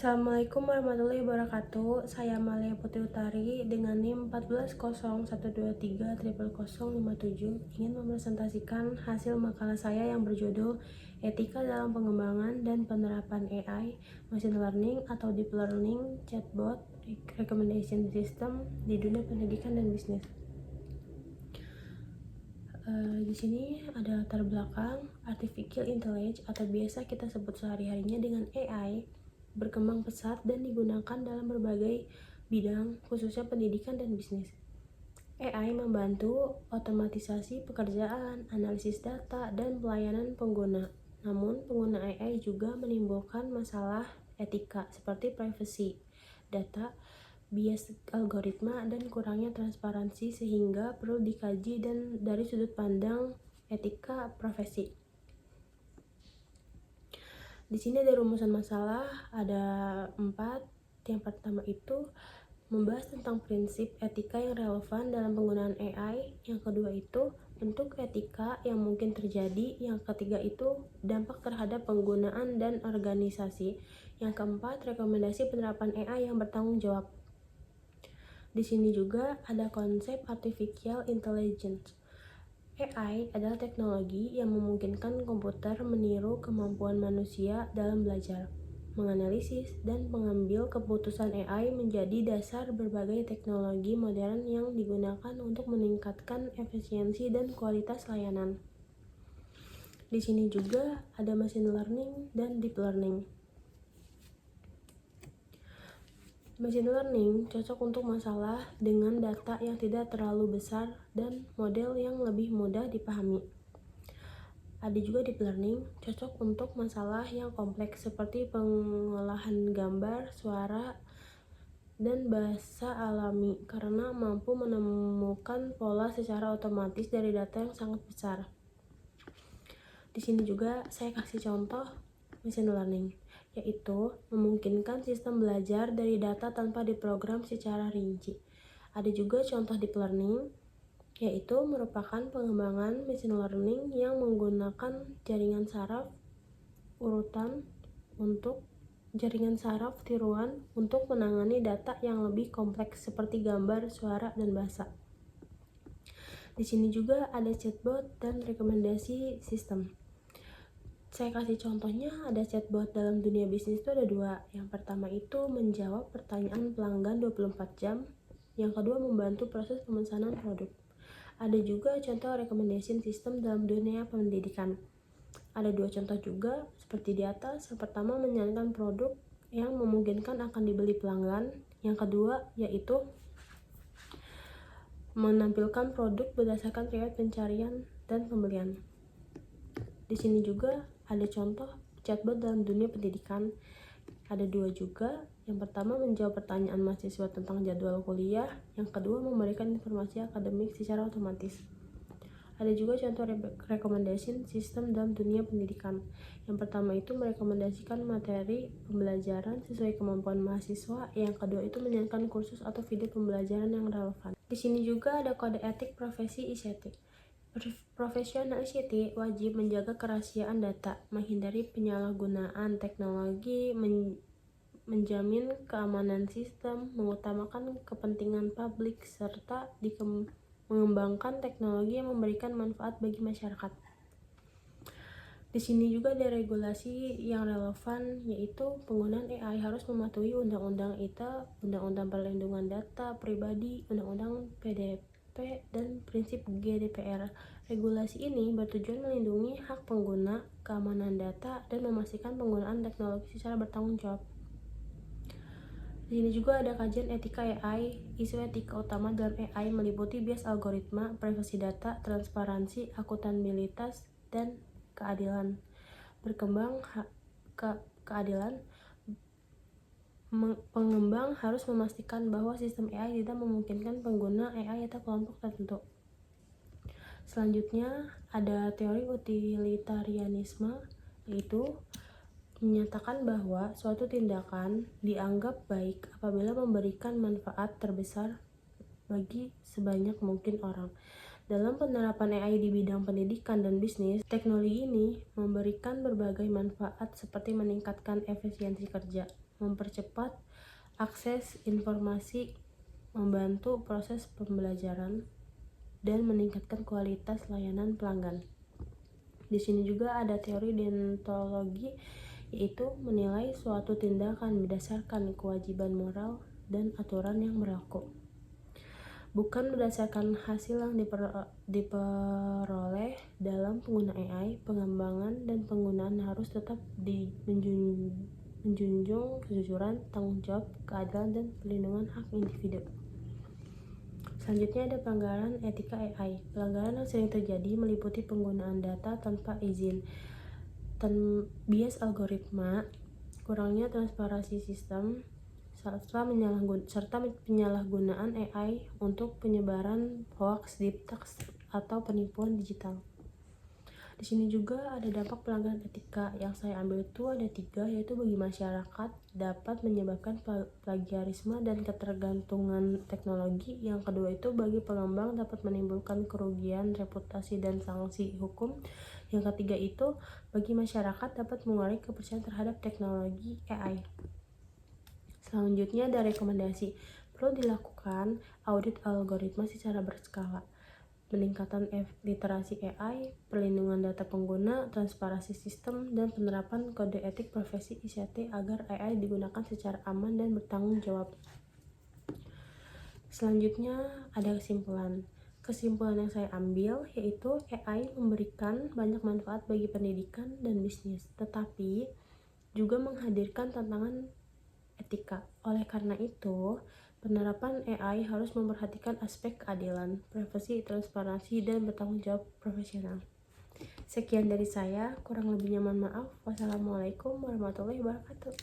Assalamualaikum warahmatullahi wabarakatuh. Saya Malia Putri Utari dengan NIM 140123000057 ingin mempresentasikan hasil makalah saya yang berjudul Etika dalam Pengembangan dan Penerapan AI, Machine Learning atau Deep Learning, Chatbot, Recommendation System di dunia pendidikan dan bisnis. Di sini ada latar belakang Artificial Intelligence atau biasa kita sebut sehari-harinya dengan AI berkembang pesat dan digunakan dalam berbagai bidang, khususnya pendidikan dan bisnis. AI membantu otomatisasi pekerjaan, analisis data, dan pelayanan pengguna. Namun, pengguna AI juga menimbulkan masalah etika seperti privacy data, bias algoritma, dan kurangnya transparansi sehingga perlu dikaji dan dari sudut pandang etika profesi. Di sini ada rumusan masalah, ada 4. Yang pertama itu membahas tentang prinsip etika yang relevan dalam penggunaan AI. Yang kedua itu bentuk etika yang mungkin terjadi. Yang ketiga itu dampak terhadap penggunaan dan organisasi. Yang keempat, rekomendasi penerapan AI yang bertanggung jawab. Di sini juga ada konsep Artificial Intelligence. AI adalah teknologi yang memungkinkan komputer meniru kemampuan manusia dalam belajar, menganalisis, dan mengambil keputusan. AI menjadi dasar berbagai teknologi modern yang digunakan untuk meningkatkan efisiensi dan kualitas layanan. Di sini juga ada machine learning dan deep learning. Machine learning cocok untuk masalah dengan data yang tidak terlalu besar dan model yang lebih mudah dipahami. Ada juga deep learning cocok untuk masalah yang kompleks seperti pengolahan gambar, suara, dan bahasa alami karena mampu menemukan pola secara otomatis dari data yang sangat besar. Di sini juga saya kasih contoh machine learning, yaitu memungkinkan sistem belajar dari data tanpa diprogram secara rinci. Ada juga contoh deep learning, yaitu merupakan pengembangan machine learning yang menggunakan jaringan saraf tiruan untuk menangani data yang lebih kompleks seperti gambar, suara, dan bahasa. Di sini juga ada chatbot dan rekomendasi sistem. Saya kasih contohnya, ada chatbot dalam dunia bisnis itu ada 2. Yang pertama itu menjawab pertanyaan pelanggan 24 jam. Yang kedua membantu proses pemesanan produk. Ada juga contoh recommendation system dalam dunia pendidikan. Ada 2 contoh juga seperti di atas. Yang pertama menyarankan produk yang memungkinkan akan dibeli pelanggan. Yang kedua yaitu menampilkan produk berdasarkan riwayat pencarian dan pembelian. Di sini juga ada contoh chatbot dalam dunia pendidikan. Ada 2 juga. Yang pertama menjawab pertanyaan mahasiswa tentang jadwal kuliah. Yang kedua memberikan informasi akademik secara otomatis. Ada juga contoh recommendation system dalam dunia pendidikan. Yang pertama itu merekomendasikan materi pembelajaran sesuai kemampuan mahasiswa. Yang kedua itu menyarankan kursus atau video pembelajaran yang relevan. Di sini juga ada kode etik profesi ICT. Profesional ICT wajib menjaga kerahasiaan data, menghindari penyalahgunaan teknologi, menjamin keamanan sistem, mengutamakan kepentingan publik, serta mengembangkan teknologi yang memberikan manfaat bagi masyarakat. Di sini juga ada regulasi yang relevan, yaitu penggunaan AI harus mematuhi Undang-Undang ITE, Undang-Undang Perlindungan Data Pribadi, Undang-Undang PDP, dan prinsip GDPR. Regulasi ini bertujuan melindungi hak pengguna, keamanan data, dan memastikan penggunaan teknologi secara bertanggung jawab. Di sini juga ada kajian etika AI. Isu etika utama dalam AI meliputi bias algoritma, privasi data, transparansi, akuntabilitas, dan keadilan. Pengembang harus memastikan bahwa sistem AI tidak memungkinkan pengguna AI atau kelompok tertentu. Selanjutnya ada teori utilitarianisme, yaitu menyatakan bahwa suatu tindakan dianggap baik apabila memberikan manfaat terbesar bagi sebanyak mungkin orang. Dalam penerapan AI di bidang pendidikan dan bisnis, teknologi ini memberikan berbagai manfaat seperti meningkatkan efisiensi kerja, mempercepat akses informasi, membantu proses pembelajaran, dan meningkatkan kualitas layanan pelanggan. Di sini juga ada teori deontologi, yaitu menilai suatu tindakan berdasarkan kewajiban moral dan aturan yang berlaku, bukan berdasarkan hasil yang diperoleh dalam penggunaan AI. Pengembangan dan penggunaan harus tetap menjunjung kejujuran, tanggung jawab, keadilan, dan perlindungan hak individu. Selanjutnya ada pelanggaran etika AI. Pelanggaran yang sering terjadi meliputi penggunaan data tanpa izin, bias algoritma, kurangnya transparansi sistem, serta penyalahgunaan AI untuk penyebaran hoaks, deep tech, atau penipuan digital. Di sini juga ada dampak pelanggaran etika yang saya ambil itu ada 3, yaitu bagi masyarakat dapat menyebabkan plagiarisme dan ketergantungan teknologi. Yang kedua itu bagi pengembang dapat menimbulkan kerugian reputasi dan sanksi hukum. Yang ketiga itu bagi masyarakat dapat mengurangi kepercayaan terhadap teknologi AI. Selanjutnya ada rekomendasi. Perlu dilakukan audit algoritma secara berskala, peningkatan literasi AI, perlindungan data pengguna, transparansi sistem, dan penerapan kode etik profesi ICT agar AI digunakan secara aman dan bertanggung jawab. Selanjutnya ada kesimpulan. Kesimpulan yang saya ambil yaitu AI memberikan banyak manfaat bagi pendidikan dan bisnis, tetapi juga menghadirkan tantangan etika. Oleh karena itu, penerapan AI harus memperhatikan aspek keadilan, privasi, transparansi, dan bertanggung jawab profesional. Sekian dari saya, kurang lebihnya mohon maaf. Wassalamualaikum warahmatullahi wabarakatuh.